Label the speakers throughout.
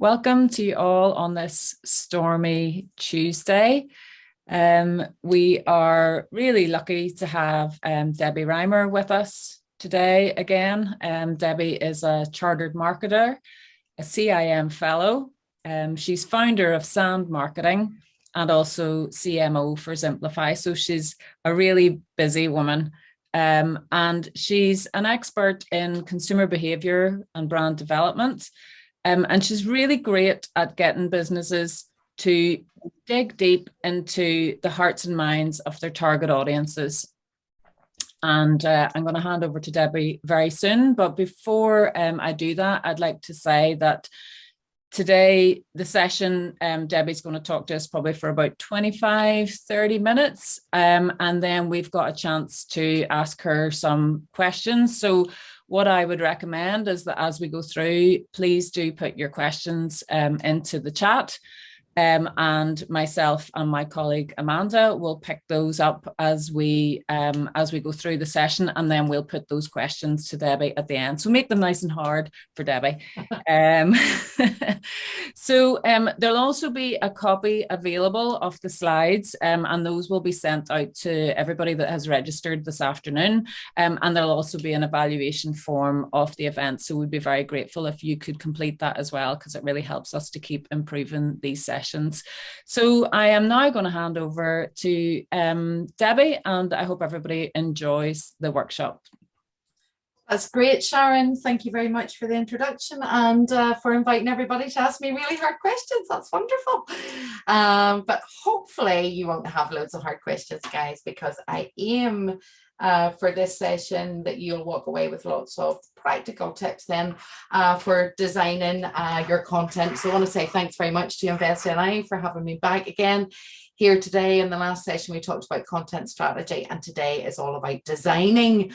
Speaker 1: Welcome to you all on this stormy Tuesday. We are really lucky to have Debbie Reimer with us today again. Debbie is a chartered marketer, a CIM fellow. She's founder of Sand Marketing and also CMO for Zimplify. So she's a really busy woman. And she's an expert in consumer behavior and brand development. And she's really great at getting businesses to dig deep into the hearts and minds of their target audiences. And I'm going to hand over to Debbie very soon. But before I do that, I'd like to say that today, the session, Debbie's going to talk to us probably for about 25, 30 minutes. And then we've got a chance to ask her some questions. So what I would recommend is that as we go through, please do put your questions into the chat. And myself and my colleague Amanda will pick those up as we go through the session, and then we'll put those questions to Debbie at the end. So make them nice and hard for Debbie. So there'll also be a copy available of the slides, and those will be sent out to everybody that has registered this afternoon. And there'll also be an evaluation form of the event. So we'd be very grateful if you could complete that as well, because it really helps us to keep improving these sessions. So I am now going to hand over to Debbie, and I hope everybody enjoys the workshop.
Speaker 2: That's great, Sharon. Thank you very much for the introduction and for inviting everybody to ask me really hard questions. That's wonderful. But hopefully you won't have loads of hard questions, guys, because I aim for this session that you'll walk away with lots of practical tips then for designing your content. So I want to say thanks very much to InvestNI for having me back again here today. In the last session we talked about content strategy, and today is all about designing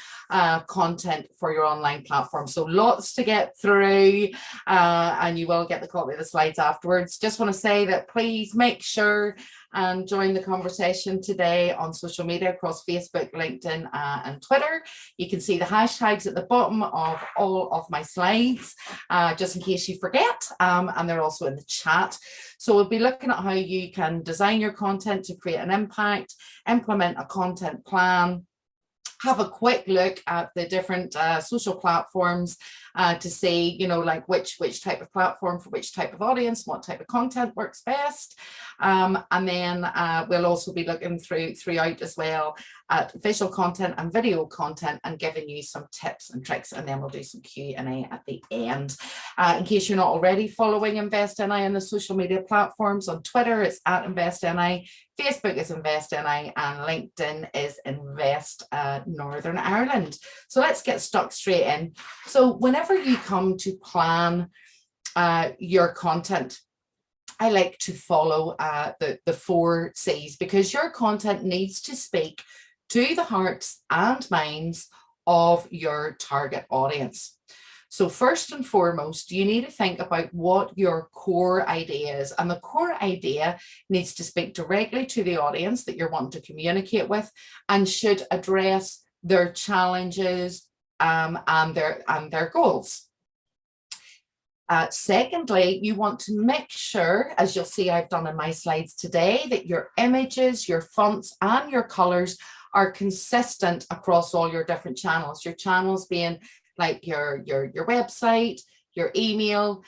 Speaker 2: content for your online platform. So lots to get through, and you will get the copy of the slides afterwards. Just want to say that please make sure and join the conversation today on social media across Facebook, LinkedIn, and Twitter. You can see the hashtags at the bottom of all of my slides, just in case you forget, and they're also in the chat. So we'll be looking at how you can design your content to create an impact, implement a content plan, have a quick look at the different social platforms to see, you know, like which type of platform for which type of audience, what type of content works best. And then we'll also be looking throughout as well at visual content and video content and giving you some tips and tricks, and then we'll do some Q&A at the end. In case you're not already following InvestNI on the social media platforms, on Twitter it's at InvestNI, Facebook is InvestNI, and LinkedIn is Invest Northern Ireland. So let's get stuck straight in. So whenever you come to plan your content, I like to follow the 4 C's, because your content needs to speak to the hearts and minds of your target audience. So first and foremost, you need to think about what your core idea is, and the core idea needs to speak directly to the audience that you're wanting to communicate with, and should address their challenges and their goals. Secondly, you want to make sure, as you'll see I've done in my slides today, that your images, your fonts, and your colors are consistent across all your different channels. Your channels being like your website, your email,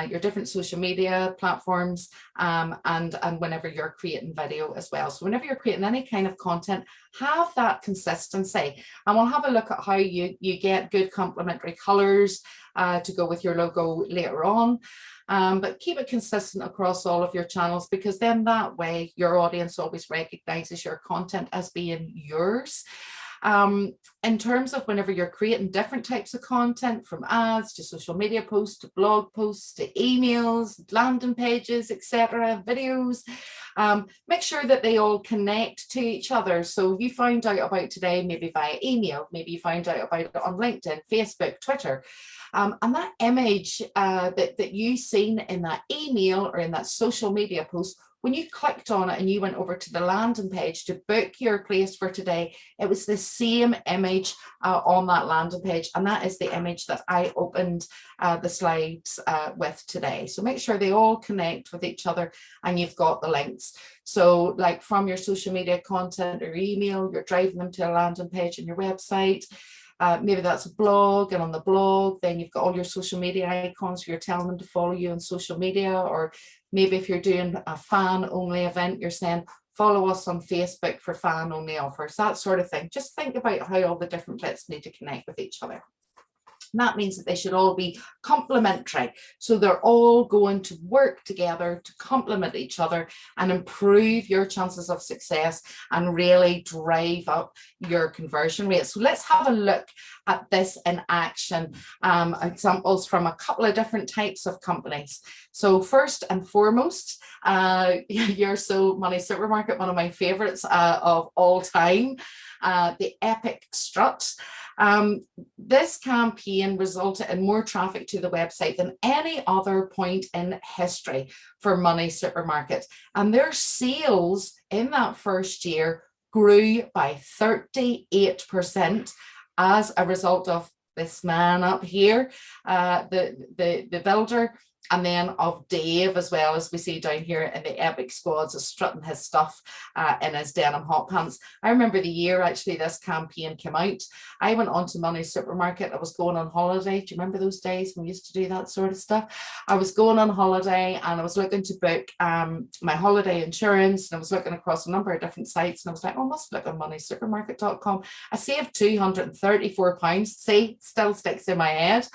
Speaker 2: your different social media platforms, and whenever you're creating video as well. So whenever you're creating any kind of content, have that consistency. And we'll have a look at how you get good complementary colors to go with your logo later on. But keep it consistent across all of your channels, because then that way your audience always recognizes your content as being yours. In terms of whenever you're creating different types of content, from ads to social media posts to blog posts to emails, landing pages, etc., videos, make sure that they all connect to each other. So you found out about today maybe via email, maybe you found out about it on LinkedIn, Facebook, Twitter. And that image that you've seen in that email or in that social media post when you clicked on it and you went over to the landing page to book your place for today, it was the same image on that landing page, and that is the image that I opened the slides with today. So make sure they all connect with each other and you've got the links. So like from your social media content or email, you're driving them to a landing page on your website. Maybe that's a blog, and on the blog then you've got all your social media icons where you're telling them to follow you on social media. Or maybe if you're doing a fan only event, you're saying follow us on Facebook for fan only offers, that sort of thing. Just think about how all the different bits need to connect with each other. And that means that they should all be complementary. So they're all going to work together to complement each other and improve your chances of success and really drive up your conversion rate. So let's have a look at this in action. Examples from a couple of different types of companies. So first and foremost, Your So Money Supermarket, one of my favorites of all time, the Epic Strut. This campaign resulted in more traffic to the website than any other point in history for Money Supermarket, and their sales in that first year grew by 38% as a result of this man up here, the builder, and then of Dave as well, as we see down here in the Epic Squads, is strutting his stuff in his denim hot pants. I remember the year actually this campaign came out. I went on to Money Supermarket. I was going on holiday. Do you remember those days when we used to do that sort of stuff? I was going on holiday and I was looking to book my holiday insurance, and I was looking across a number of different sites, and I was like, oh, I must look on moneysupermarket.com. I saved £234. See, still sticks in my head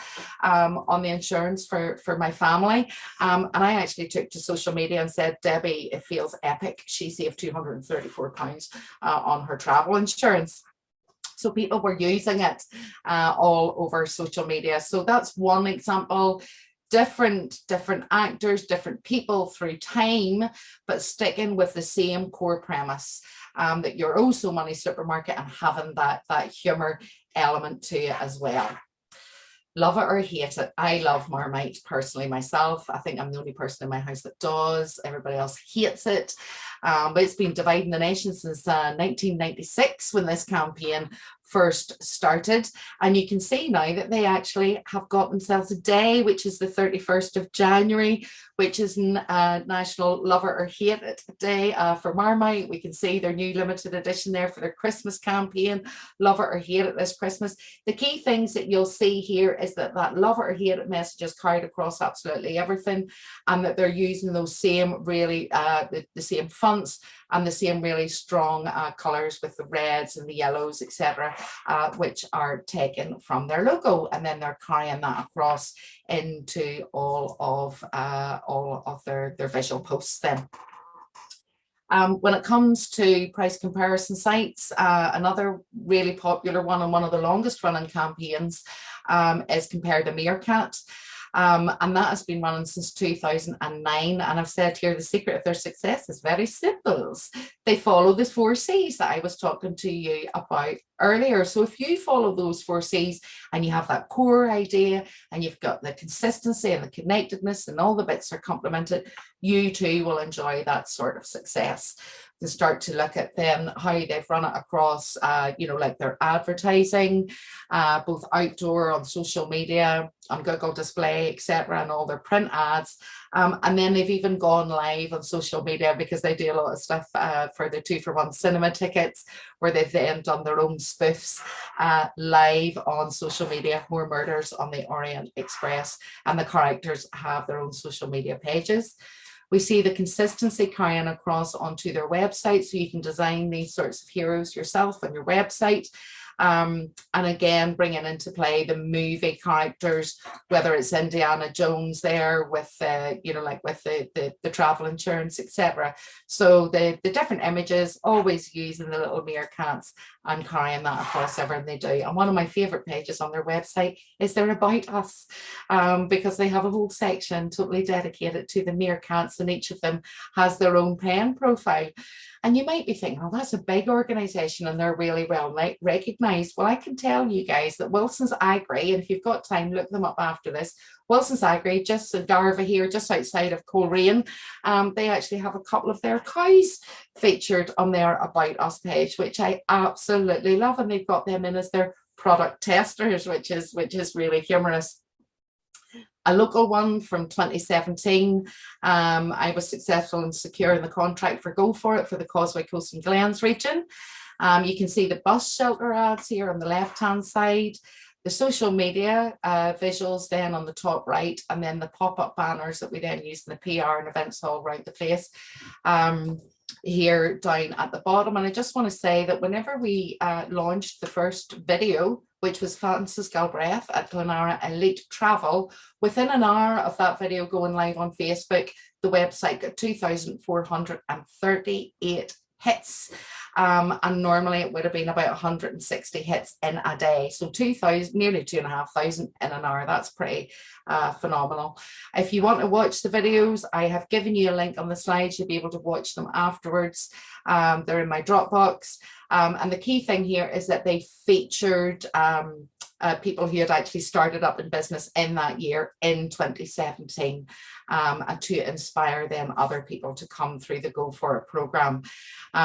Speaker 2: on the insurance for my family. And I actually took to social media and said, Debbie, it feels epic. She saved £234 on her travel insurance. So people were using it all over social media. So that's one example. Different actors, different people through time, but sticking with the same core premise, that you're also Money Supermarket and having that humor element to it as well. Love it or hate it. I love Marmite personally myself. I think I'm the only person in my house that does. Everybody else hates it. But it's been dividing the nation since 1996 when this campaign first started. And you can see now that they actually have got themselves a day, which is the 31st of January, which is National Love It or Hate It Day for Marmite. We can see their new limited edition there for their Christmas campaign, Love It or Hate It this Christmas. The key things that you'll see here is that love it or hate it message is carried across absolutely everything, and that they're using those same really, the same fonts and the same really strong colors with the reds and the yellows, etc., which are taken from their logo, and then they're carrying that across into all of their visual posts then. When it comes to price comparison sites, another really popular one and one of the longest running campaigns is Compare to Meerkat. And that has been running since 2009. And I've said here, the secret of their success is very simple. They follow the 4 C's that I was talking to you about earlier. So if you follow those 4 C's and you have that core idea and you've got the consistency and the connectedness and all the bits are complemented, you too will enjoy that sort of success. To start to look at then how they've run it across, like their advertising, both outdoor, on social media, on Google Display, etc., and all their print ads. And then they've even gone live on social media because they do a lot of stuff for the 2-for-1 cinema tickets, where they've then done their own spoofs live on social media. More Murders on the Orient Express, and the characters have their own social media pages. We see the consistency carrying across onto their website, so you can design these sorts of heroes yourself on your website. And again, bringing into play the movie characters, whether it's Indiana Jones there with, with the travel insurance, etc. So the different images, always using the little meerkats and carrying that across everything they do. And one of my favorite pages on their website is their About Us, because they have a whole section totally dedicated to the meerkats, and each of them has their own pen profile. And you might be thinking, oh, that's a big organization and they're really well recognized. Well, I can tell you guys that Wilson's Agri, and if you've got time, look them up after this. Wilson's Agri, just in Darva here, just outside of Coleraine, they actually have a couple of their cows featured on their About Us page, which I absolutely love. And they've got them in as their product testers, which is really humorous. A local one from 2017, I was successful in securing the contract for Go For It for the Causeway Coast and Glens region. You can see the bus shelter ads here on the left-hand side, the social media visuals then on the top right, and then the pop-up banners that we then use in the PR and events all around the place. Here down at the bottom. And I just want to say that whenever we launched the first video, which was Francis Galbraith at Glenara Elite Travel, within an hour of that video going live on Facebook, the website got 2,438 hits. And normally it would have been about 160 hits in a day. So 2,000, nearly 2,500 in an hour. That's pretty phenomenal. If you want to watch the videos, I have given you a link on the slides. You'll be able to watch them afterwards. They're in my Dropbox. And the key thing here is that they featured people who had actually started up in business in that year in 2017, and to inspire then other people to come through the Go For It program.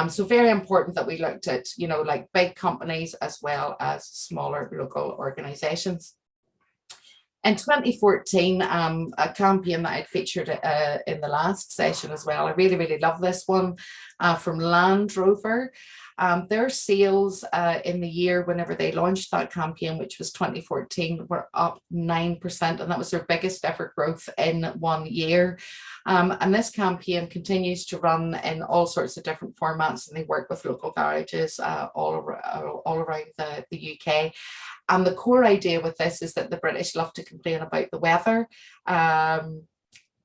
Speaker 2: So very important that we looked at, like big companies as well as smaller local organizations. In 2014, a campaign that I'd featured in the last session as well. I really, really love this one from Land Rover. Their sales in the year whenever they launched that campaign, which was 2014, were up 9%, and that was their biggest ever growth in 1 year. And this campaign continues to run in all sorts of different formats, and they work with local garages all around the UK. And the core idea with this is that the British love to complain about the weather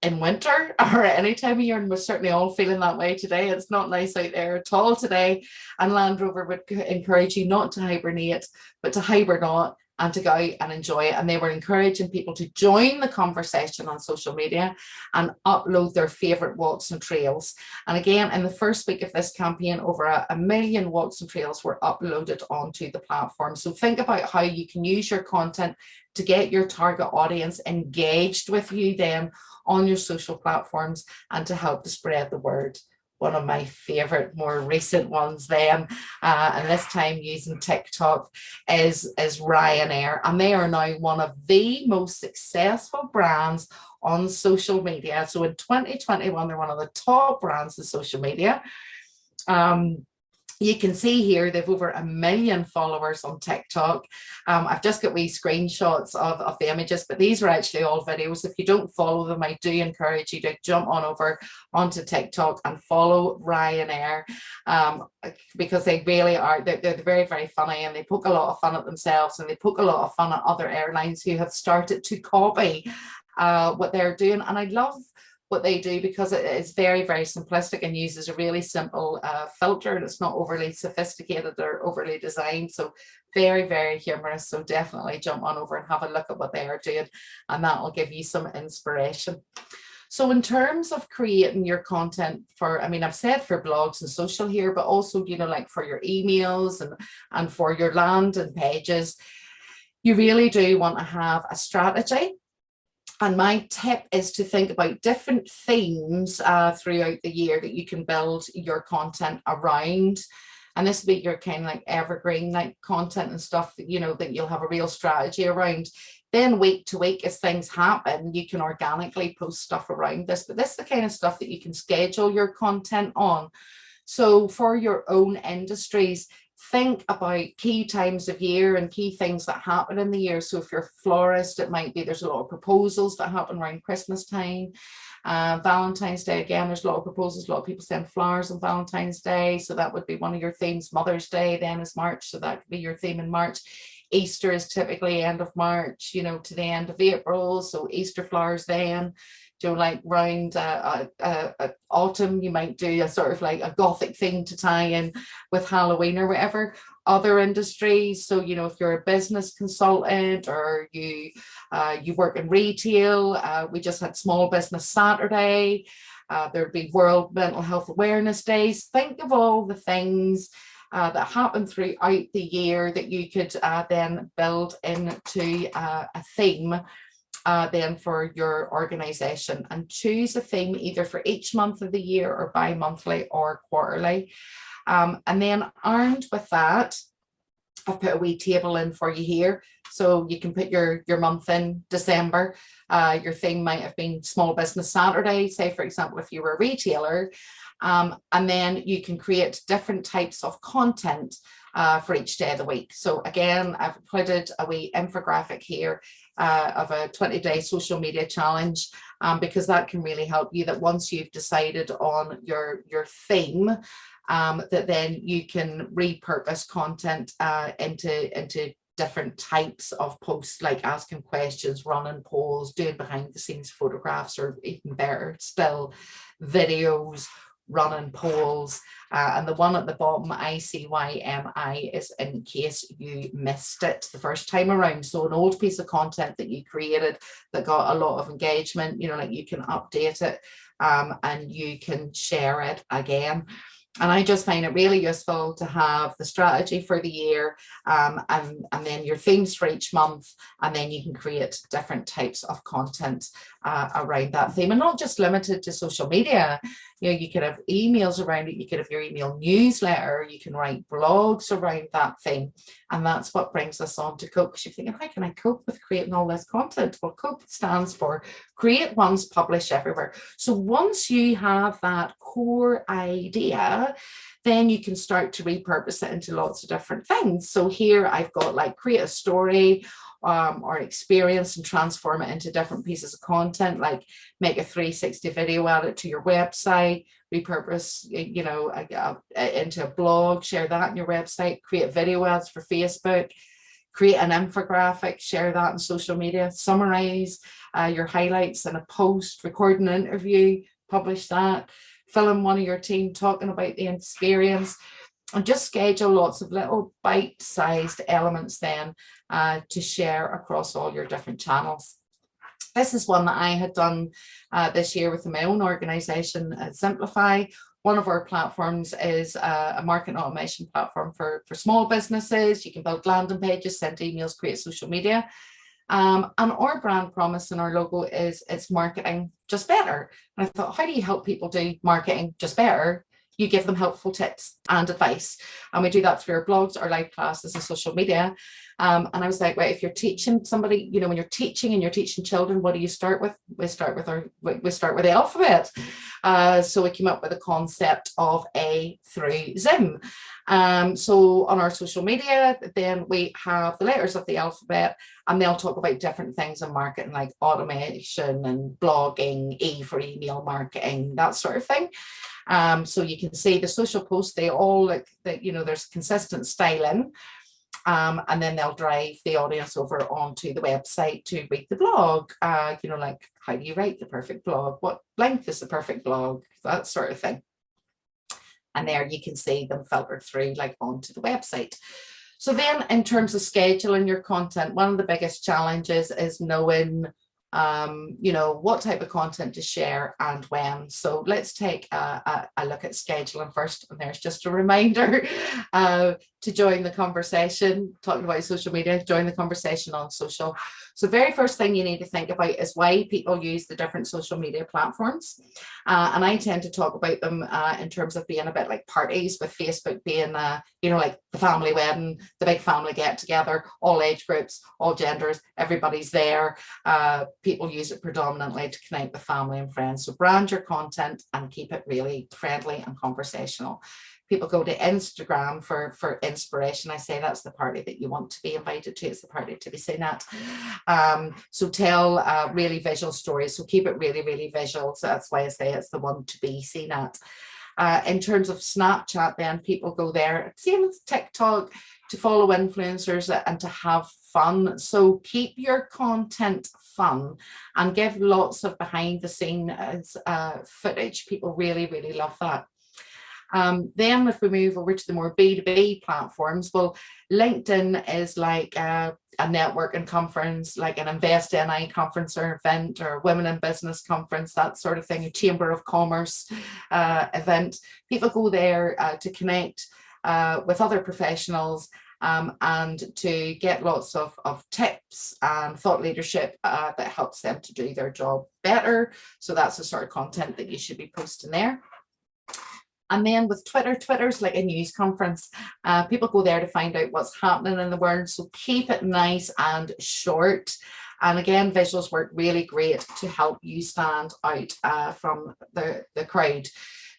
Speaker 2: in winter or any time of year, and we're certainly all feeling that way today. It's not nice out there at all today, and Land Rover would encourage you not to hibernate, but to hibernate and to go out and enjoy it. And they were encouraging people to join the conversation on social media and upload their favorite walks and trails. And again, in the first week of this campaign, over a million walks and trails were uploaded onto the platform. So think about how you can use your content to get your target audience engaged with you then on your social platforms and to help to spread the word. One of my favorite more recent ones then, and this time using TikTok, is Ryanair. And they are now one of the most successful brands on social media. So in 2021, they're one of the top brands in social media. You can see here they've over 1 million followers on TikTok. I've just got wee screenshots of the images, but these are actually all videos. If you don't follow them, I do encourage you to jump on over onto TikTok and follow Ryanair, because they really are, they're very, very funny, and they poke a lot of fun at themselves, and they poke a lot of fun at other airlines who have started to copy what they're doing. And I love what they do because it is very, very simplistic and uses a really simple filter, and it's not overly sophisticated or overly designed. So very, very humorous. So definitely jump on over and have a look at what they are doing, and that will give you some inspiration. So in terms of creating your content for, I mean, I've said for blogs and social here, but also, like for your emails and for your landing pages, you really do want to have a strategy. And my tip is to think about different themes throughout the year that you can build your content around. And this will be your kind of like evergreen like content and stuff that, that you'll have a real strategy around. Then week to week, as things happen, you can organically post stuff around this. But this is the kind of stuff that you can schedule your content on. So for your own industries, think about key times of year and key things that happen in the year. So if you're a florist, it might be there's a lot of proposals that happen around Christmas time. Valentine's Day, again, there's a lot of proposals. A lot of people send flowers on Valentine's Day. So that would be one of your themes. Mother's Day then is March. So that could be your theme in March. Easter is typically end of March, you know, to the end of April. So Easter flowers then. Like round autumn, you might do a sort of like a gothic thing to tie in with Halloween or whatever. Other industries, so you know, if you're a business consultant or you work in retail, we just had Small Business Saturday. There'd be World Mental Health Awareness Days. Think of all the things that happen throughout the year that you could then build into a theme then for your organization, and choose a theme either for each month of the year or bi-monthly or quarterly. And then armed with that, I've put a wee table in for you here. So you can put your month in December. Your theme might have been Small Business Saturday, say, for example, if you were a retailer. And then you can create different types of content for each day of the week. So again, I've included a wee infographic here of a 20-day social media challenge, because that can really help you, that once you've decided on your theme, that then you can repurpose content into different types of posts, like asking questions, running polls, doing behind the scenes photographs, or even better still, videos, running polls. And the one at the bottom, ICYMI, is in case you missed it the first time around. So an old piece of content that you created that got a lot of engagement, you know, like you can update it and you can share it again. And I just find it really useful to have the strategy for the year, and then your themes for each month, and then you can create different types of content around that theme, and not just limited to social media. You know, you could have emails around it, you could have your email newsletter, you can write blogs around that theme. And that's what brings us on to COPE, because you're thinking, how can I cope with creating all this content? Well, COPE stands for Create Once, Publish Everywhere. So once you have that core idea, then you can start to repurpose it into lots of different things. So here I've got like create a story or experience and transform it into different pieces of content, like make a 360 video, add it to your website, repurpose, you know, into a blog, share that on your website, create video ads for Facebook, create an infographic, share that on social media, summarize your highlights in a post, record an interview, publish that, film one of your team talking about the experience, and just schedule lots of little bite-sized elements then to share across all your different channels. This is one that I had done this year within my own organization, Simplify. One of our platforms is a marketing automation platform for small businesses. You can build landing pages, send emails, create social media. And our brand promise and our logo is it's marketing just better. And I thought, how do you help people do marketing just better? You give them helpful tips and advice. And we do that through our blogs, our live classes and social media. And I was like, right, if you're teaching somebody, you know, when you're teaching and you're teaching children, what do you start with? We start with the alphabet. So we came up with a concept of A through Zim. So on our social media, then we have the letters of the alphabet, and they'll talk about different things in marketing, like automation and blogging, E for email marketing, that sort of thing. So you can see the social posts, they all look that, you know, there's consistent styling. And then they'll drive the audience over onto the website to read the blog, you know, like how do you write the perfect blog? What length is the perfect blog? That sort of thing. And there you can see them filtered through like onto the website. So then in terms of scheduling your content, one of the biggest challenges is knowing you know, what type of content to share and when. So let's take a look at scheduling first. And there's just a reminder to join the conversation, talking about social media, join the conversation on social. So the very first thing you need to think about is why people use the different social media platforms. And I tend to talk about them in terms of being a bit like parties, with Facebook being, you know, like the family wedding, the big family get together, all age groups, all genders, everybody's there. People use it predominantly to connect with family and friends. So brand your content and keep it really friendly and conversational. People go to Instagram for inspiration. I say that's the party that you want to be invited to. It's the party to be seen at. So tell really visual stories. So keep it really, really visual. So that's why I say it's the one to be seen at. In terms of Snapchat, then people go there, same as TikTok, to follow influencers and to have fun. So keep your content fun and give lots of behind the scenes footage. People really, really love that. Then if we move over to the more B2B platforms, well, LinkedIn is like a networking conference, like an Invest NI conference or event, or Women in Business conference, that sort of thing, a Chamber of Commerce event. People go there to connect with other professionals and to get lots of tips and thought leadership that helps them to do their job better. So that's the sort of content that you should be posting there. And then with Twitter, Twitter's like a news conference. People go there to find out what's happening in the world. So keep it nice and short. And again, visuals work really great to help you stand out from the crowd.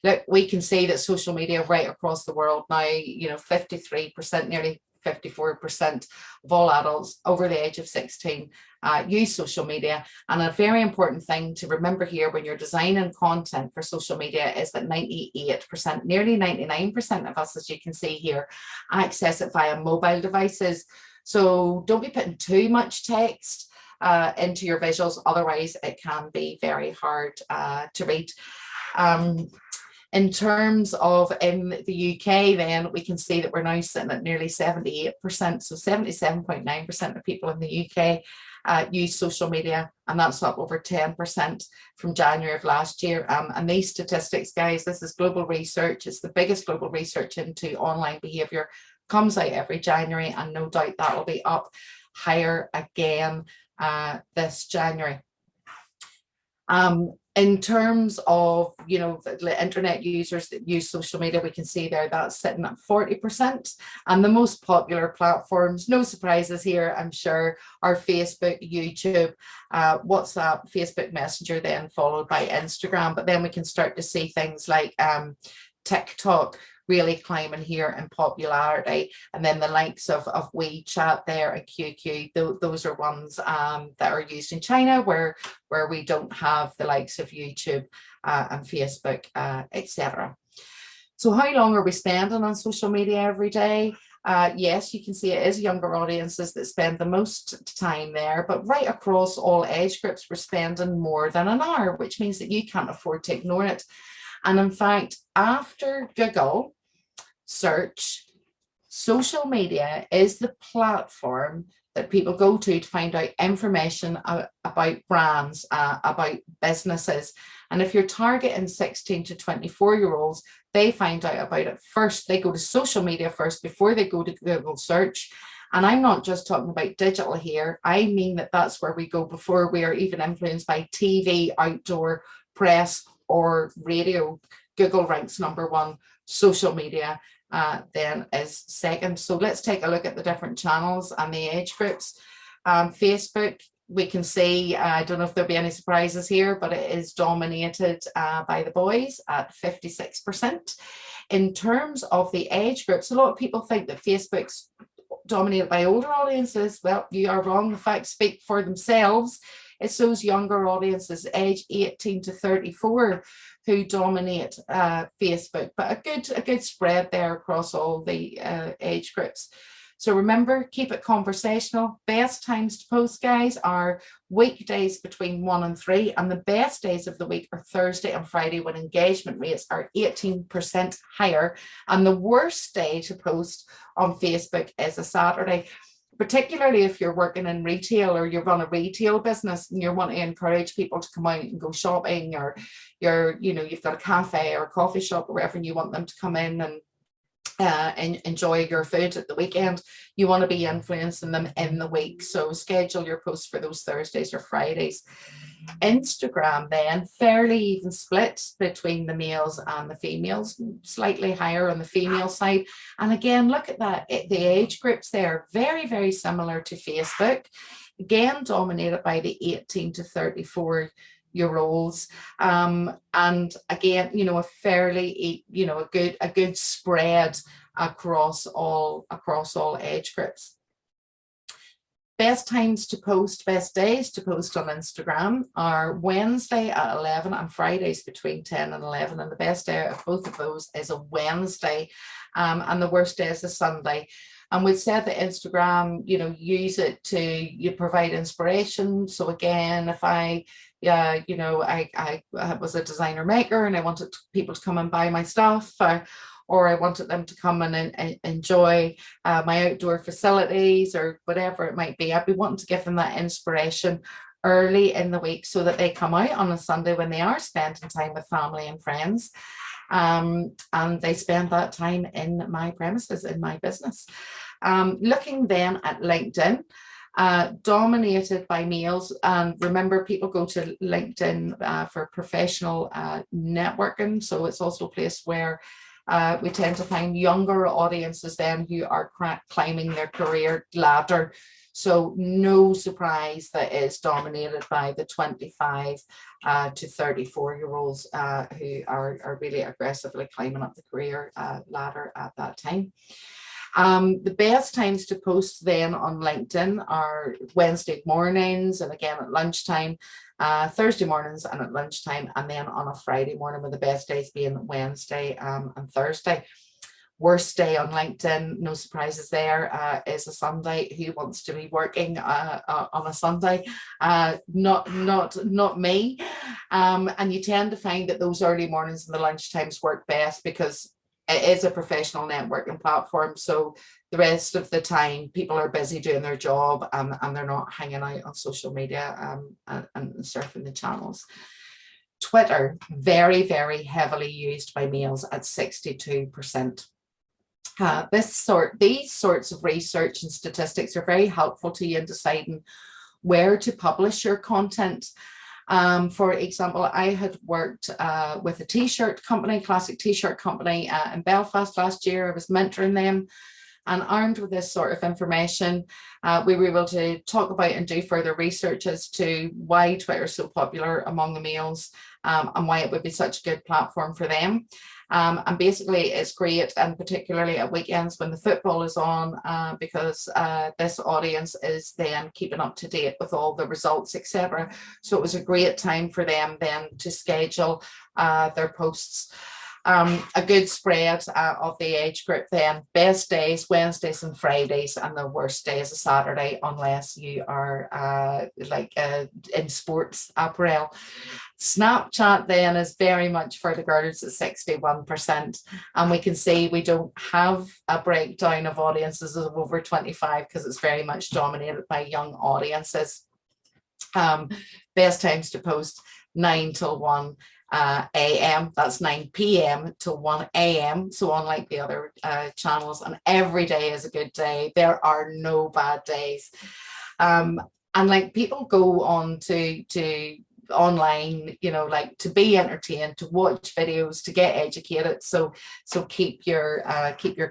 Speaker 2: Look, we can see that social media right across the world now, 53%, nearly 54% of all adults over the age of 16 use social media. And a very important thing to remember here when you're designing content for social media is that 98%, nearly 99% of us, as you can see here, access it via mobile devices. So don't be putting too much text into your visuals, otherwise it can be very hard to read. In terms of in the UK, then we can see that we're now sitting at nearly 78%. So 77.9% of people in the UK use social media, and that's up over 10% from January of last year. And these statistics, guys, this is global research. It's the biggest global research into online behavior, comes out every January, and no doubt that will be up higher again this January. In terms of, the internet users that use social media, we can see there that's sitting at 40%. And the most popular platforms, no surprises here, I'm sure, are Facebook, YouTube, WhatsApp, Facebook Messenger, then followed by Instagram. But then we can start to see things like TikTok really climbing here in popularity, and then the likes of WeChat there and QQ, those are ones that are used in China where we don't have the likes of YouTube and Facebook, etc. So how long are we spending on social media every day? Yes, you can see it is younger audiences that spend the most time there, but right across all age groups, we're spending more than an hour, which means that you can't afford to ignore it. And in fact, after Google search, social media is the platform that people go to find out information about brands, about businesses. And if you're targeting 16 to 24-year-olds, they find out about it first. They go to social media first before they go to Google search. And I'm not just talking about digital here. I mean that that's where we go before we are even influenced by TV, outdoor press, or radio. Google ranks number one, social media then is second. So let's take a look at the different channels and the age groups. Facebook, we can see, I don't know if there'll be any surprises here, but it is dominated by the boys at 56%. In terms of the age groups, a lot of people think that Facebook's dominated by older audiences. Well, you are wrong. The facts speak for themselves. It's those younger audiences, age 18 to 34, who dominate Facebook, but a good spread there across all the age groups. So remember, keep it conversational. Best times to post, guys, are weekdays between 1 and 3, and the best days of the week are Thursday and Friday, when engagement rates are 18% higher. And the worst day to post on Facebook is a Saturday, particularly if you're working in retail or you run a retail business and you want to encourage people to come out and go shopping, or you've got a cafe or a coffee shop or wherever, and you want them to come in and enjoy your food at the weekend. You want to be influencing them in the week. So schedule your posts for those Thursdays or Fridays. Instagram then, fairly even split between the males and the females, slightly higher on the female side. And again, look at that, the age groups there, very, very similar to Facebook. Again, dominated by the 18 to 34-year-olds. And again, a fairly, a good spread across all age groups. Best times to post, best days to post on Instagram are Wednesday at 11 and Fridays between 10 and 11. And the best day of both of those is a Wednesday, and the worst day is a Sunday. And we've said that Instagram, use it to provide inspiration. So again, if I was a designer maker and I wanted people to come and buy my stuff, or I wanted them to come and enjoy my outdoor facilities or whatever it might be, I'd be wanting to give them that inspiration early in the week so that they come out on a Sunday when they are spending time with family and friends, and they spend that time in my premises, in my business. Looking then at LinkedIn, dominated by males. And remember, people go to LinkedIn for professional networking. So it's also a place where we tend to find younger audiences then who are climbing their career ladder. So no surprise that it's dominated by the 25 to 34-year-olds who are really aggressively climbing up the career ladder at that time. The best times to post then on LinkedIn are Wednesday mornings, and again at lunchtime, Thursday mornings and at lunchtime, and then on a Friday morning, with the best days being Wednesday and Thursday. Worst day on LinkedIn, no surprises there, is a Sunday. Who wants to be working on a Sunday? Not me. And you tend to find that those early mornings and the lunchtimes work best because it is a professional networking platform. So the rest of the time, people are busy doing their job, and they're not hanging out on social media and surfing the channels. Twitter, very, very heavily used by males at 62%. These sorts of research and statistics are very helpful to you in deciding where to publish your content. For example, I had worked with a t-shirt company, classic t-shirt company in Belfast last year. I was mentoring them, and armed with this sort of information, we were able to talk about and do further research as to why Twitter is so popular among the males, and why it would be such a good platform for them. And basically it's great, and particularly at weekends when the football is on, because this audience is then keeping up to date with all the results, etc. So it was a great time for them then to schedule their posts. A good spread of the age group then. Best days, Wednesdays and Fridays, and the worst day is a Saturday, unless you are in sports apparel. Snapchat then is very much for the girls at 61%, and we can see we don't have a breakdown of audiences of over 25 because it's very much dominated by young audiences. Best times to post 9 till 1 a.m. That's 9 p.m. till 1 a.m. So unlike the other channels, and every day is a good day. There are no bad days. And like people go on to online, to be entertained, to watch videos, to get educated. So keep your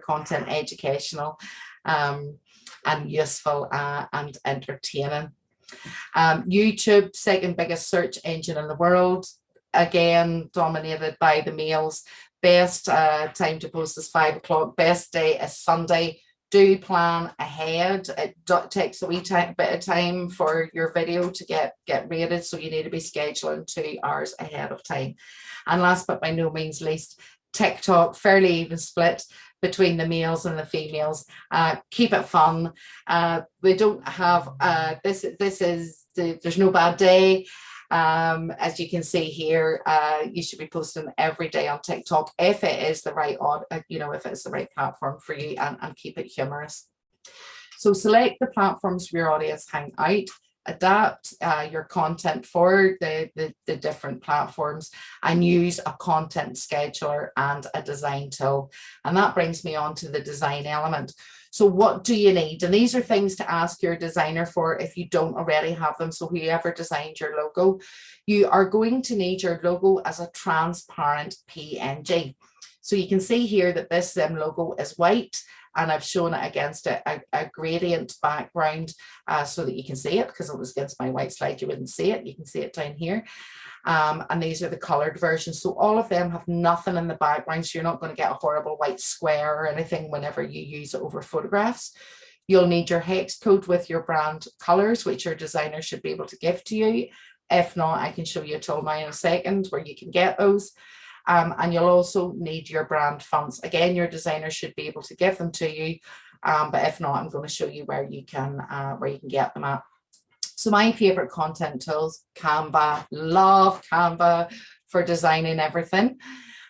Speaker 2: content educational and useful and entertaining. YouTube, second biggest search engine in the world, again dominated by the males. Best time to post is 5 o'clock. Best day is Sunday. Do plan ahead. It takes a wee bit of time for your video to get rated, so you need to be scheduling 2 hours ahead of time. And last but by no means least, TikTok, fairly even split between the males and the females. Keep it fun. We don't have there's no bad day. As you can see here, you should be posting every day on TikTok if it is the right if it's the right platform for you, and keep it humorous. So select the platforms where your audience hang out, adapt your content for the different platforms, and use a content scheduler and a design tool. And that brings me on to the design element. So what do you need? And these are things to ask your designer for if you don't already have them. So whoever designed your logo, you are going to need your logo as a transparent PNG. So you can see here that this logo is white, and I've shown it against a gradient background so that you can see it, because it was against my white slide, you wouldn't see it. You can see it down here. And these are the colored versions. So all of them have nothing in the background, so you're not going to get a horrible white square or anything whenever you use it over photographs. You'll need your hex code with your brand colors, which your designer should be able to give to you. If not, I can show you a tool now in a second where you can get those. And you'll also need your brand fonts. Again, your designer should be able to give them to you. But if not, I'm going to show you where you can get them at. So my favorite content tools, Canva, love Canva for designing everything.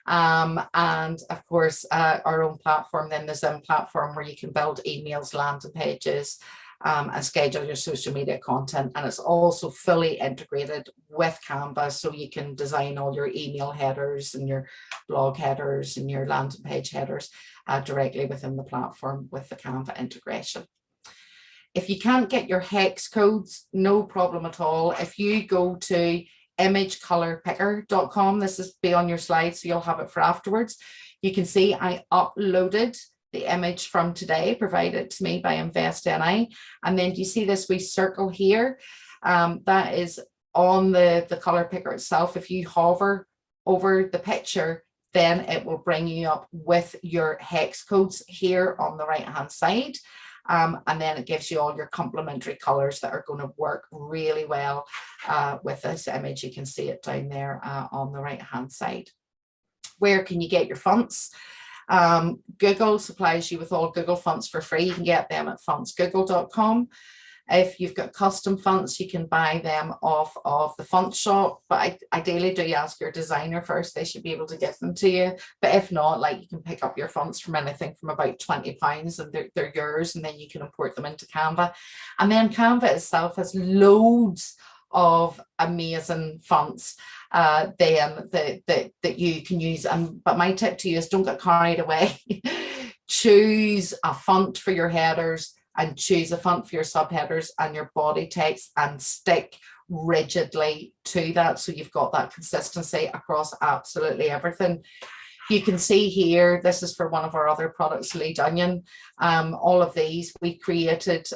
Speaker 2: And of course, our own platform, then the Zoom platform where you can build emails, landing pages, and schedule your social media content. And it's also fully integrated with Canva, so you can design all your email headers and your blog headers and your landing page headers directly within the platform with the Canva integration. If you can't get your hex codes, no problem at all. If you go to imagecolorpicker.com, this is be on your slide, so you'll have it for afterwards. You can see I uploaded the image from today, provided to me by InvestNI. And then do you see this wee circle here? That is on the color picker itself. If you hover over the picture, then it will bring you up with your hex codes here on the right hand side. And then it gives you all your complementary colors that are going to work really well with this image. You can see it down there on the right hand side. Where can you get your fonts? Google supplies you with all Google fonts for free. You can get them at fontsgoogle.com. If you've got custom fonts, you can buy them off of the font shop, but ideally do ask your designer first. They should be able to give them to you. But if not, like, you can pick up your fonts from anything from about £20 and they're yours, and then you can import them into Canva. And then Canva itself has loads of amazing fonts that you can use. But my tip to you is don't get carried away. Choose a font for your headers and choose a font for your subheaders and your body text and stick rigidly to that, so you've got that consistency across absolutely everything. You can see here, this is for one of our other products, Lead Onion. All of these we created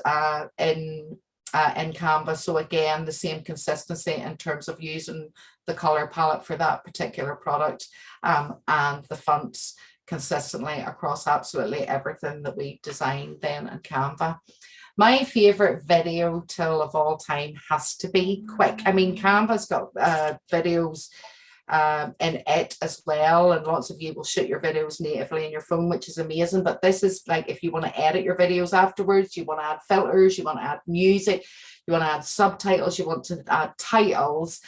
Speaker 2: in Canva. So again, the same consistency in terms of using the color palette for that particular product, and the fonts consistently across absolutely everything that we designed then in Canva. My favorite video tool of all time has to be Quick. I mean, Canva's got videos in it as well, and lots of you will shoot your videos natively in your phone, which is amazing. But this is like, if you want to edit your videos afterwards, you want to add filters, you want to add music, you want to add subtitles, you want to add titles,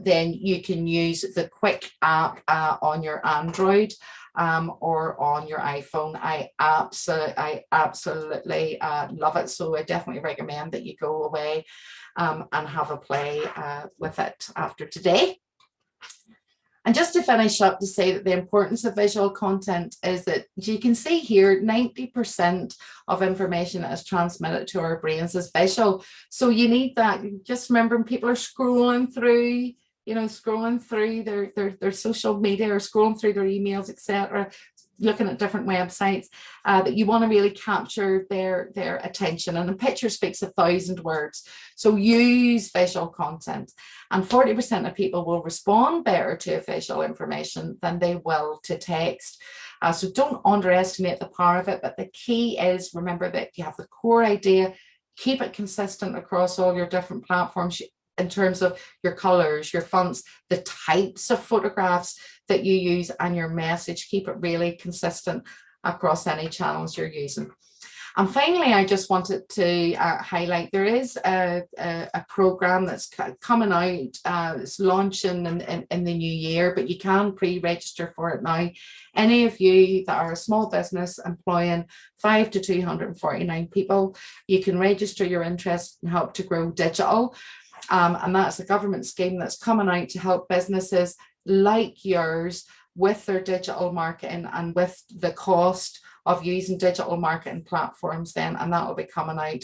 Speaker 2: then you can use the Quick app on your Android or on your iPhone. I absolutely love it. So I definitely recommend that you go away and have a play with it after today. And just to finish up, to say that the importance of visual content is that, you can see here, 90% of information that is transmitted to our brains is visual. So you need that. Just remember, when people are scrolling through, scrolling through their social media or scrolling through their emails, etc., looking at different websites, that you want to really capture their attention. And a picture speaks 1,000 words. So use visual content. And 40% of people will respond better to visual information than they will to text. So don't underestimate the power of it. But the key is, remember that you have the core idea, keep it consistent across all your different platforms in terms of your colors, your fonts, the types of photographs that you use, and your message. Keep it really consistent across any channels you're using. And finally, I just wanted to highlight, there is a program that's coming out. It's launching in the new year, but you can pre-register for it now. Any of you that are a small business employing 5 to 249 people, you can register your interest and help to grow digital. And that's a government scheme that's coming out to help businesses like yours with their digital marketing and with the cost of using digital marketing platforms then. And that will be coming out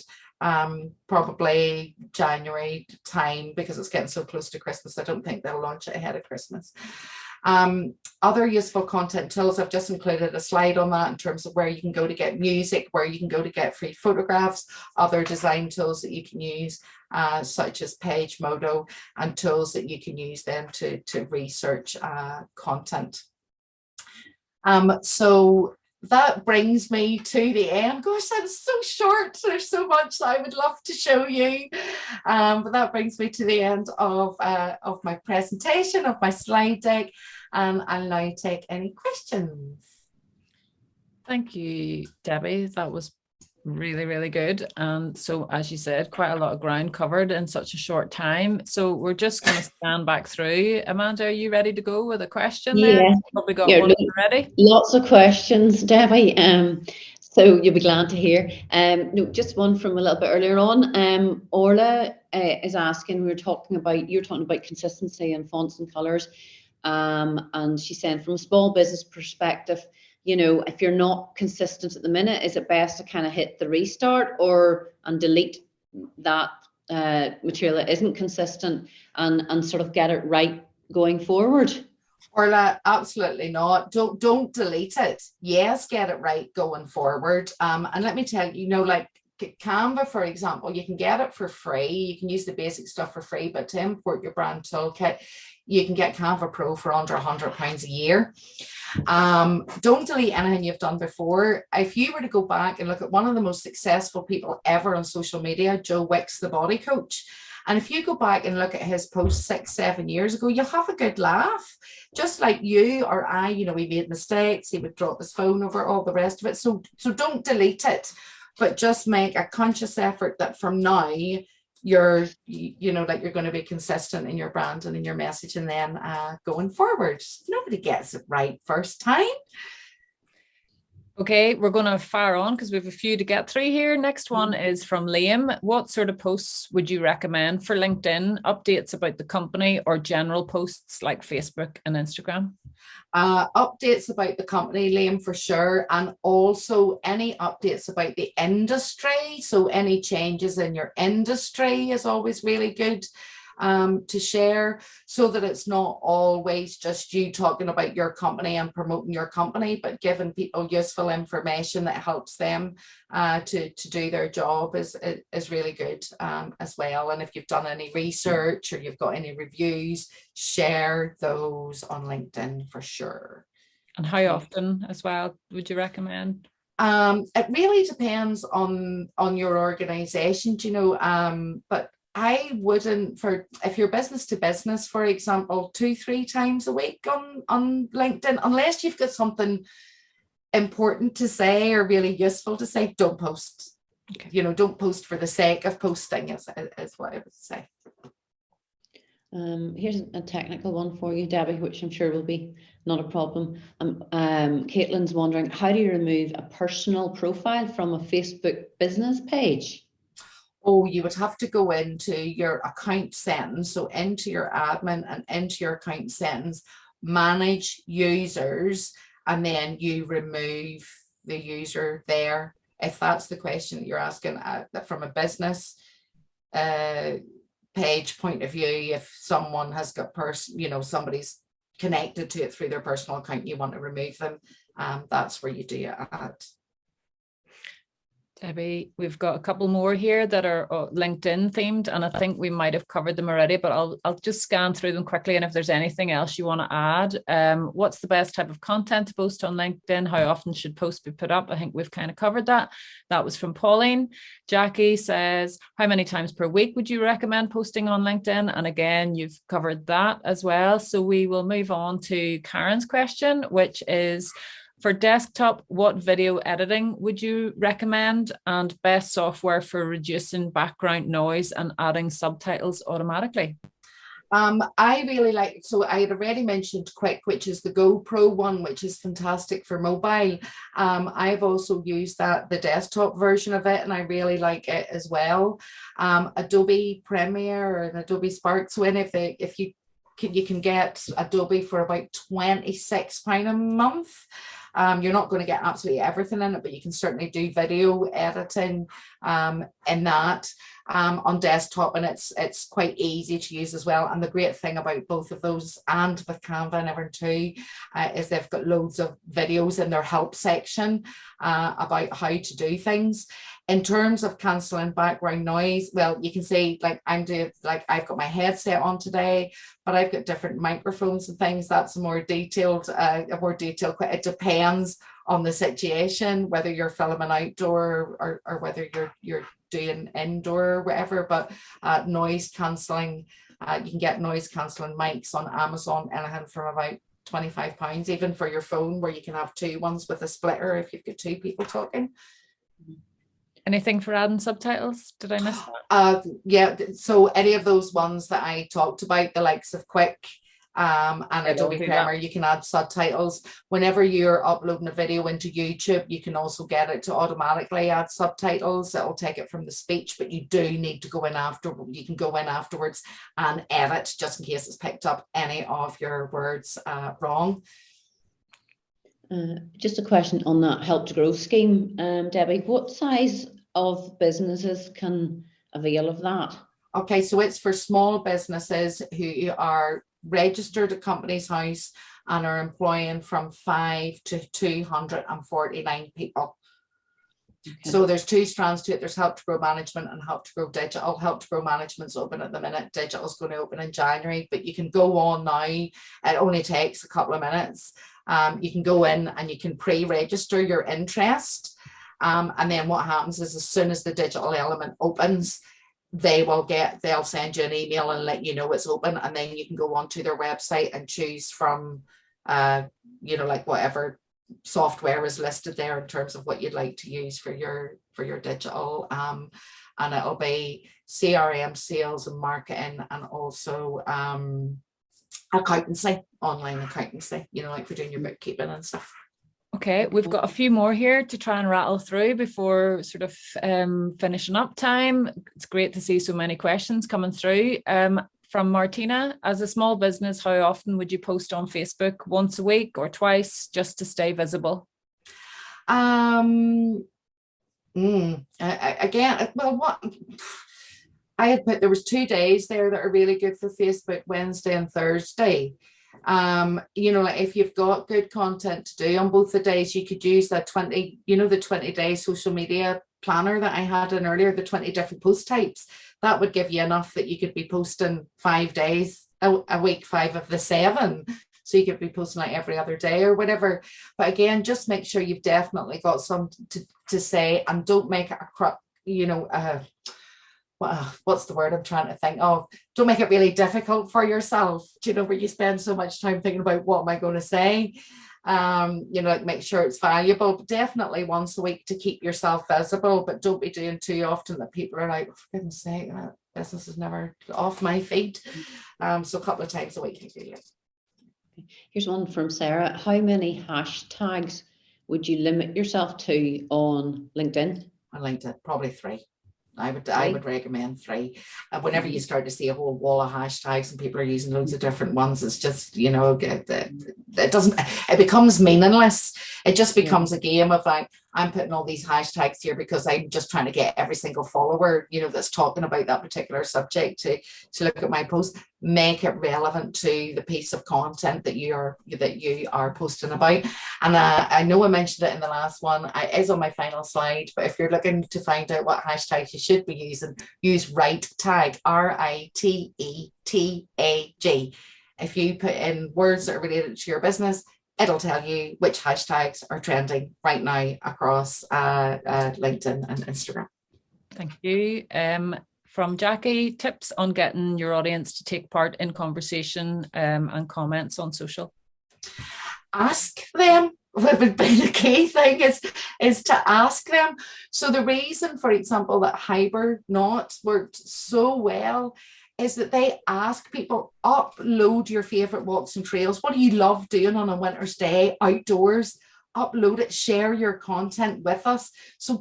Speaker 2: probably January time, because it's getting so close to Christmas. I don't think they'll launch it ahead of Christmas. Other useful content tools, I've just included a slide on that in terms of where you can go to get music, where you can go to get free photographs, other design tools that you can use, such as PageModo, and tools that you can use then to research content. So that brings me to the end. Gosh, that's so short. There's so much that I would love to show you. But that brings me to the end of my presentation, of my slide deck. And I'll now take any questions.
Speaker 1: Thank you, Debbie. That was really, really good. And so, as you said, quite a lot of ground covered in such a short time. So we're just going to scan back through. Amanda, are you ready to go with a question there?
Speaker 3: Yeah,
Speaker 1: Probably got
Speaker 3: yeah,
Speaker 1: one already.
Speaker 3: lots of questions, Debbie. So you'll be glad to hear. No, just one from a little bit earlier on. Orla is asking, you're talking about consistency and fonts and colours. And she's saying, from a small business perspective, you know, if you're not consistent at the minute, is it best to kind of hit the restart and delete that material that isn't consistent and sort of get it right going forward?
Speaker 2: Orla, absolutely not. Don't delete it. Yes, get it right going forward. And let me tell you, you know, like Canva, for example, you can get it for free. You can use the basic stuff for free, but to import your brand toolkit, you can get Canva Pro for under £100 a year. Don't delete anything you've done before. If you were to go back and look at one of the most successful people ever on social media, Joe Wicks, the body coach, and if you go back and look at his post 6-7 years ago, you'll have a good laugh. Just like you or I, you know, he made mistakes, he would drop his phone over, all the rest of it. So don't delete it, but just make a conscious effort that from now, you're going to be consistent in your brand and in your message, and then going forward. Nobody gets it right first time.
Speaker 1: Okay, we're going to fire on because we have a few to get through here. Next one is from Liam. What sort of posts would you recommend for LinkedIn? Updates about the company or general posts like Facebook and Instagram?
Speaker 2: Updates about the company, Liam, for sure, and also any updates about the industry. So any changes in your industry is always really good to share, so that it's not always just you talking about your company and promoting your company, but giving people useful information that helps them to do their job is really good as well. And if you've done any research or you've got any reviews, share those on LinkedIn for sure.
Speaker 1: And how often as well would you recommend?
Speaker 2: It really depends on your organization, you know, but I wouldn't, if you're business to business, for example, 2-3 times a week on LinkedIn, unless you've got something important to say or really useful to say, don't post. Okay. You know, don't post for the sake of posting is what I would say.
Speaker 3: Here's a technical one for you, Debbie, which I'm sure will be not a problem. Caitlin's wondering, how do you remove a personal profile from a Facebook business page?
Speaker 2: Oh, you would have to go into your account settings, so into your admin and into your account settings, manage users, and then you remove the user there. If that's the question that you're asking, from a business page point of view, if someone has got somebody's connected to it through their personal account, you want to remove them, that's where you do it at.
Speaker 1: Debbie, we've got a couple more here that are LinkedIn themed, and I think we might have covered them already, but I'll just scan through them quickly, and if there's anything else you want to add. What's the best type of content to post on LinkedIn? How often should posts be put up? I think we've kind of covered that. That was from Pauline. Jackie says, how many times per week would you recommend posting on LinkedIn? And again, you've covered that as well. So we will move on to Karen's question, which is, for desktop, what video editing would you recommend, and best software for reducing background noise and adding subtitles automatically?
Speaker 2: I really like, so I had already mentioned Quick, which is the GoPro one, which is fantastic for mobile. I've also used the desktop version of it, and I really like it as well. Adobe Premiere and Adobe Spark. So if you can get Adobe for about £26 a month. You're not going to get absolutely everything in it, but you can certainly do video editing in that on desktop, and it's quite easy to use as well. And the great thing about both of those, and with Canva and everything too, is they've got loads of videos in their help section about how to do things. In terms of cancelling background noise, well, you can see, like I've got my headset on today, but I've got different microphones and things. That's more detailed. It depends on the situation, whether you're filming outdoor or whether you're doing indoor or whatever. But noise cancelling, you can get noise cancelling mics on Amazon, anything from about £25, even for your phone, where you can have two ones with a splitter if you've got two people talking.
Speaker 1: Anything for adding subtitles? Did I miss that?
Speaker 2: Yeah, so any of those ones that I talked about, the likes of Quick and
Speaker 1: It'll
Speaker 2: Adobe
Speaker 1: do
Speaker 2: Premiere,
Speaker 1: that.
Speaker 2: you can add subtitles. Whenever you're uploading a video into YouTube, you can also get it to automatically add subtitles. It'll take it from the speech, but you do need to go in after. You can go in afterwards and edit just in case it's picked up any of your words wrong.
Speaker 3: Just a question on that Help to Grow scheme, Debbie. What size of businesses can avail of that?
Speaker 2: Okay, so it's for small businesses who are registered at Companies House and are employing from 5 to 249 people.
Speaker 3: Okay.
Speaker 2: So there's two strands to it. There's Help to Grow Management and Help to Grow Digital. Help to Grow Management's open at the minute. Digital is going to open in January, but you can go on now. It only takes a couple of minutes. You can go in and you can pre-register your interest. And then what happens is, as soon as the digital element opens, they'll send you an email and let you know it's open, and then you can go onto their website and choose from like whatever software is listed there in terms of what you'd like to use for your digital, and it'll be CRM, sales and marketing, and also accountancy, online accountancy, like for doing your bookkeeping and stuff.
Speaker 1: Okay, we've got a few more here to try and rattle through before sort of finishing up time. It's great to see so many questions coming through. From Martina, as a small business, how often would you post on Facebook? Once a week or twice, just to stay visible?
Speaker 2: Again, well, what I had put, there was 2 days there that are really good for Facebook, Wednesday and Thursday. Like if you've got good content to do on both the days, you could use that 20, the 20-day social media planner that I had in earlier, the 20 different post types. That would give you enough that you could be posting 5 days a week, 5 of the 7. So you could be posting like every other day or whatever. But again, just make sure you've definitely got something to say, and don't make it what's the word I'm trying to think of? Don't make it really difficult for yourself, where you spend so much time thinking about what am I going to say. Make sure it's valuable, but definitely once a week to keep yourself visible, but don't be doing too often that people are like, for goodness sake, that business is never off my feet. So a couple of times a week you do it.
Speaker 3: Here's one from Sarah. How many hashtags would you limit yourself to on LinkedIn?
Speaker 2: On LinkedIn, probably 3. I would recommend 3. Whenever you start to see a whole wall of hashtags and people are using loads of different ones, it's just, it becomes meaningless. It just becomes a game of like, I'm putting all these hashtags here because I'm just trying to get every single follower, that's talking about that particular subject to look at my post. Make it relevant to the piece of content that you are posting about. And I know I mentioned it in the last one. It is on my final slide, but if you're looking to find out what hashtags you should be using, use RITETAG, RITETAG. If you put in words that are related to your business, it'll tell you which hashtags are trending right now across LinkedIn and Instagram.
Speaker 1: Thank you. From Jackie, tips on getting your audience to take part in conversation and comments on social.
Speaker 2: Ask them. What would be the key thing is to ask them. So the reason, for example, that Hibernauts worked so well is that they ask people, upload your favorite walks and trails. What do you love doing on a winter's day outdoors? Upload it, share your content with us. So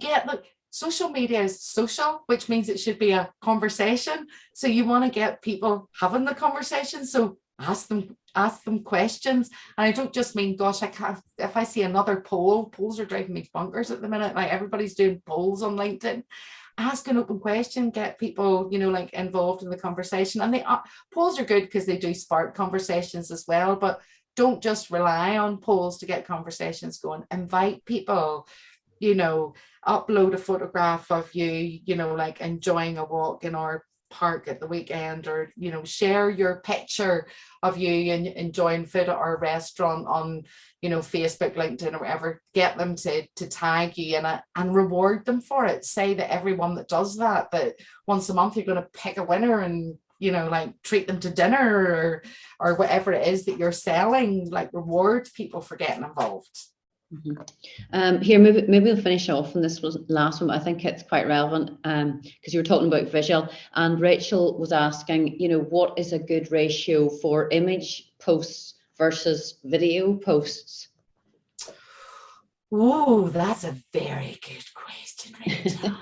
Speaker 2: social media is social, which means it should be a conversation. So you want to get people having the conversation. So ask them questions. And I don't just mean, gosh, if I see another polls are driving me bonkers at the minute. Like everybody's doing polls on LinkedIn. Ask an open question, get people, involved in the conversation. And polls are good because they do spark conversations as well, but don't just rely on polls to get conversations going. Invite people, upload a photograph of you, enjoying a walk in our park at the weekend, or, you know, share your picture of you and enjoying food at our restaurant on, you know, Facebook, LinkedIn, or whatever. Get them to tag you in it and reward them for it. Say that everyone that does that once a month you're going to pick a winner and, you know, like treat them to dinner or whatever it is that you're selling. Like, reward people for getting involved.
Speaker 3: Here, maybe we'll finish off on this last one. I think it's quite relevant because you were talking about visual, and Rachel was asking, you know, what is a good ratio for image posts versus video posts?
Speaker 2: Oh, that's a very good question, Rachel.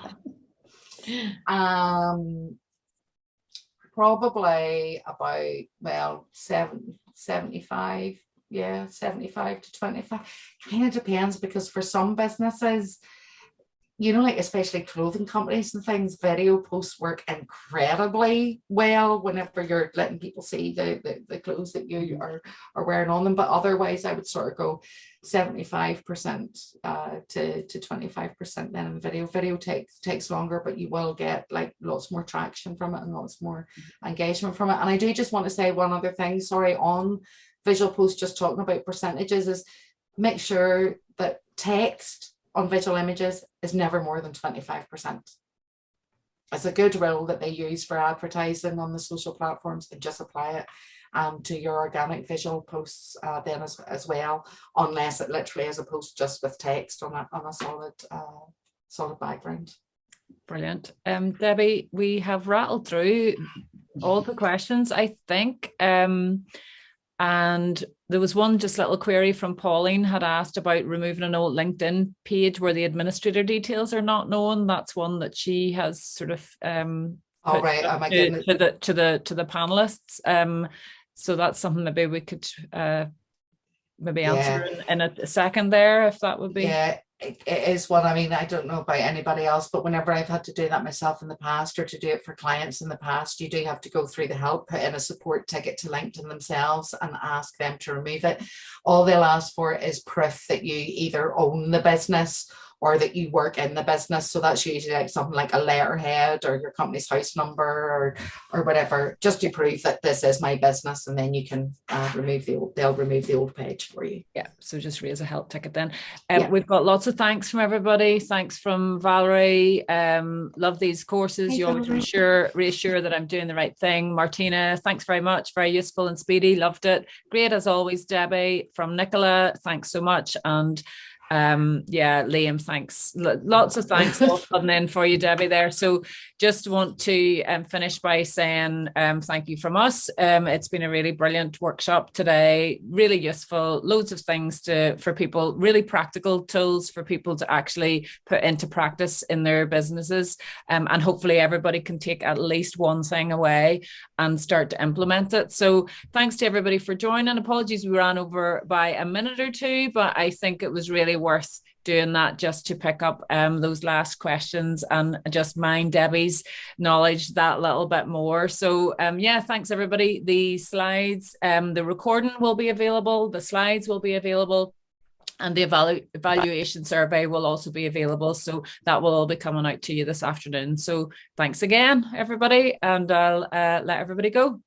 Speaker 2: Probably about, well, 75. Yeah, 75 to 25. Kind of depends, because for some businesses, you know, like especially clothing companies and things, video posts work incredibly well whenever you're letting people see the clothes that you are wearing on them. But otherwise, I would sort of go 75% to 25% then in video. Video takes longer, but you will get like lots more traction from it and lots more engagement from it. And I do just want to say one other thing, sorry, on visual posts, just talking about percentages, is make sure that text on visual images is never more than 25%. It's a good rule that they use for advertising on the social platforms, and just apply it to your organic visual posts then as well, unless it literally is a post just with text on a solid background.
Speaker 1: Brilliant. Debbie, we have rattled through all the questions, I think. And there was one just little query from Pauline, had asked about removing an old LinkedIn page where the administrator details are not known. That's one that she has sort of to the panelists. So that's something maybe we could maybe answer in a second there, if that would be.
Speaker 2: Yeah, it is one. I mean, I don't know about anybody else, but whenever I've had to do that myself in the past, or to do it for clients in the past, you do have to go through the help, put in a support ticket to LinkedIn themselves and ask them to remove it. All they'll ask for is proof that you either own the business or that you work in the business. So that's usually like something like a letterhead or your company's house number or whatever, just to prove that this is my business, and then you can they'll remove the old page for you.
Speaker 1: Yeah, so just raise a help ticket then.
Speaker 2: Yeah.
Speaker 1: We've got lots of thanks from everybody. Thanks from Valerie. Love these courses. You always reassure that I'm doing the right thing. Martina, thanks very much. Very useful and speedy. Loved it. Great as always, Debbie. From Nicola, thanks so much. And Liam, thanks. Lots of thanks all coming in for you, Debbie, there. So just want to finish by saying thank you from us. It's been a really brilliant workshop today, really useful, loads of things for people, really practical tools for people to actually put into practice in their businesses. And hopefully everybody can take at least one thing away and start to implement it. So thanks to everybody for joining. Apologies, we ran over by a minute or two, but I think it was really worth doing that just to pick up those last questions and just mine Debbie's knowledge that little bit more. So thanks everybody. The slides, the recording will be available, the slides will be available, and the evaluation survey will also be available. So that will all be coming out to you this afternoon. So thanks again, everybody, and I'll let everybody go.